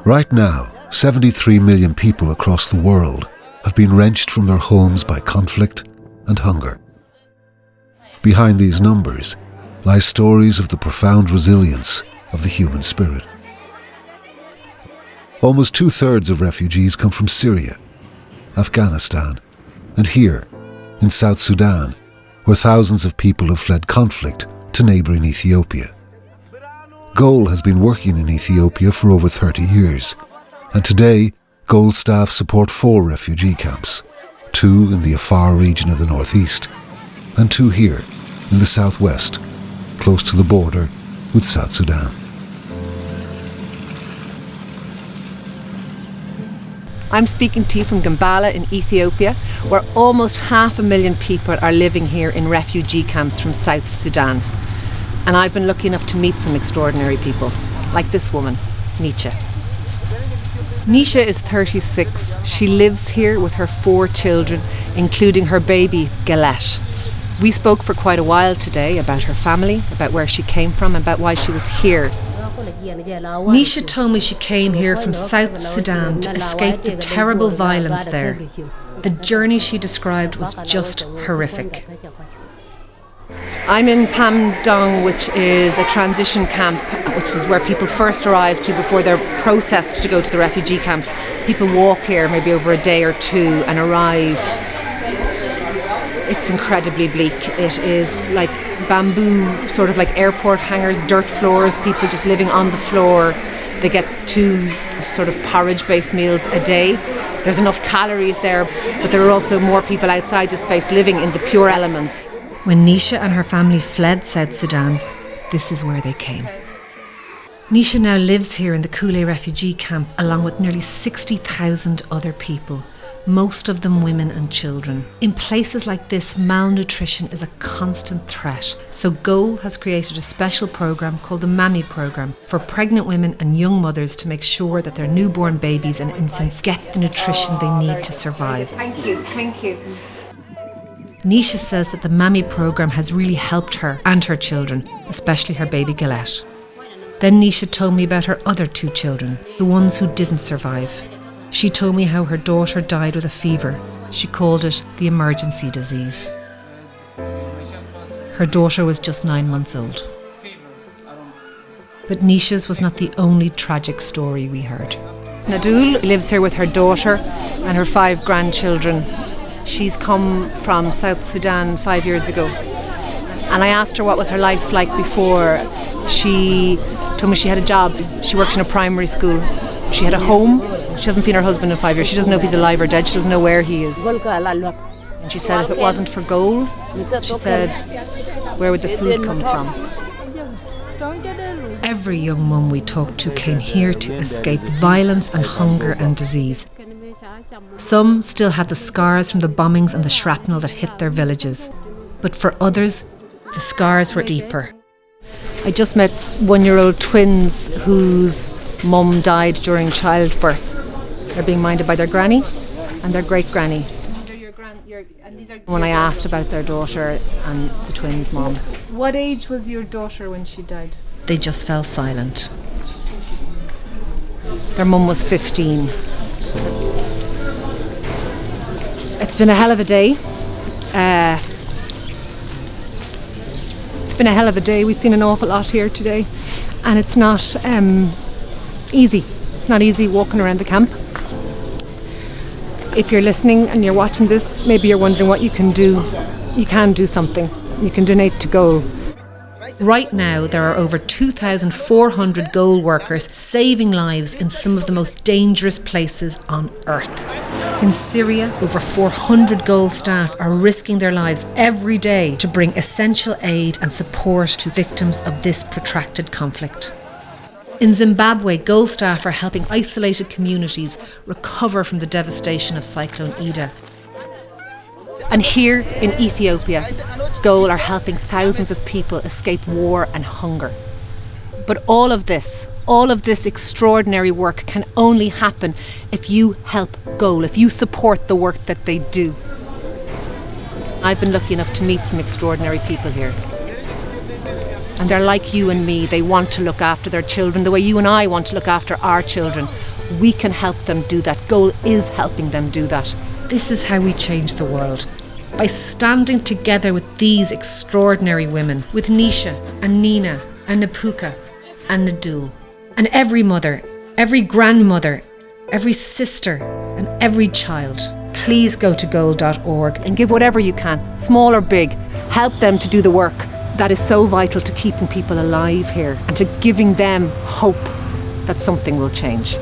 Right now, 73 million people across the world have been wrenched from their homes by conflict and hunger. Behind these numbers lie stories of the profound resilience of the human spirit. Almost 2/3 of refugees come from Syria, Afghanistan, and here, in South Sudan, where thousands of people have fled conflict to neighbouring Ethiopia. Goal has been working in Ethiopia for over 30 years, and today Goal staff support 4 refugee camps, 2 in the Afar region of the northeast, and 2 here in the southwest, close to the border with South Sudan. I'm speaking to you from Gambala in Ethiopia, where almost 500,000 people are living here in refugee camps from South Sudan. And I've been lucky enough to meet some extraordinary people, like this woman, Nisha. Nisha is 36. She lives here with her 4 children, including her baby, Galette. We spoke for quite a while today about her family, about where she came from, about why she was here. Nisha told me she came here from South Sudan to escape the terrible violence there. The journey she described was just horrific. I'm in Pamdong, which is a transition camp, which is where people first arrive to before they're processed to go to the refugee camps. People walk here maybe over a day or 2 and arrive. It's incredibly bleak. It is like bamboo, sort of like airport hangars, dirt floors, people just living on the floor. They get 2 sort of porridge-based meals a day. There's enough calories there, but there are also more people outside the space living in the pure elements. When Nisha and her family fled South Sudan, this is where they came. Nisha now lives here in the Kule refugee camp along with nearly 60,000 other people, most of them women and children. In places like this, malnutrition is a constant threat. So Goal has created a special programme called the Mammy Programme for pregnant women and young mothers to make sure that their newborn babies and infants get the nutrition they need to survive. Thank you. Nisha says that the Mammy Programme has really helped her and her children, especially her baby Galette. Then Nisha told me about her other 2 children, the ones who didn't survive. She told me how her daughter died with a fever. She called it the emergency disease. Her daughter was just 9 months old. But Nisha's was not the only tragic story we heard. Nadul lives here with her daughter and her 5 grandchildren. She's come from South Sudan 5 years ago. And I asked her what was her life like before. She told me she had a job. She worked in a primary school. She had a home. She hasn't seen her husband in 5 years. She doesn't know if he's alive or dead. She doesn't know where he is. And she said if it wasn't for Goal, she said, where would the food come from? Every young mum we talked to came here to escape violence and hunger and disease. Some still had the scars from the bombings and the shrapnel that hit their villages. But for others, the scars were deeper. I just met 1-year-old twins whose mum died during childbirth. They're being minded by their granny and their great-granny. When I asked about their daughter and the twins' mom. What age was your daughter when she died? They just fell silent. Their mum was 15. It's been a hell of a day. We've seen an awful lot here today, and it's not easy. It's not easy walking around the camp. If you're listening and you're watching this, maybe you're wondering what you can do. You can do something. You can donate to Goal. Right now, there are over 2,400 Goal workers saving lives in some of the most dangerous places on earth. In Syria, over 400 Goal staff are risking their lives every day to bring essential aid and support to victims of this protracted conflict. In Zimbabwe, Goal staff are helping isolated communities recover from the devastation of Cyclone Ida. And here in Ethiopia, Goal are helping thousands of people escape war and hunger. But all of this extraordinary work can only happen if you help Goal, if you support the work that they do. I've been lucky enough to meet some extraordinary people here. And they're like you and me. They want to look after their children the way you and I want to look after our children. we can help them do that. Goal is helping them do that. This is how we change the world. By standing together with these extraordinary women, with Nisha and Nina and Napuka and Nadul, and every mother, every grandmother, every sister and every child. Please go to goal.org and give whatever you can, small or big. Help them to do the work that is so vital to keeping people alive here and to giving them hope that something will change.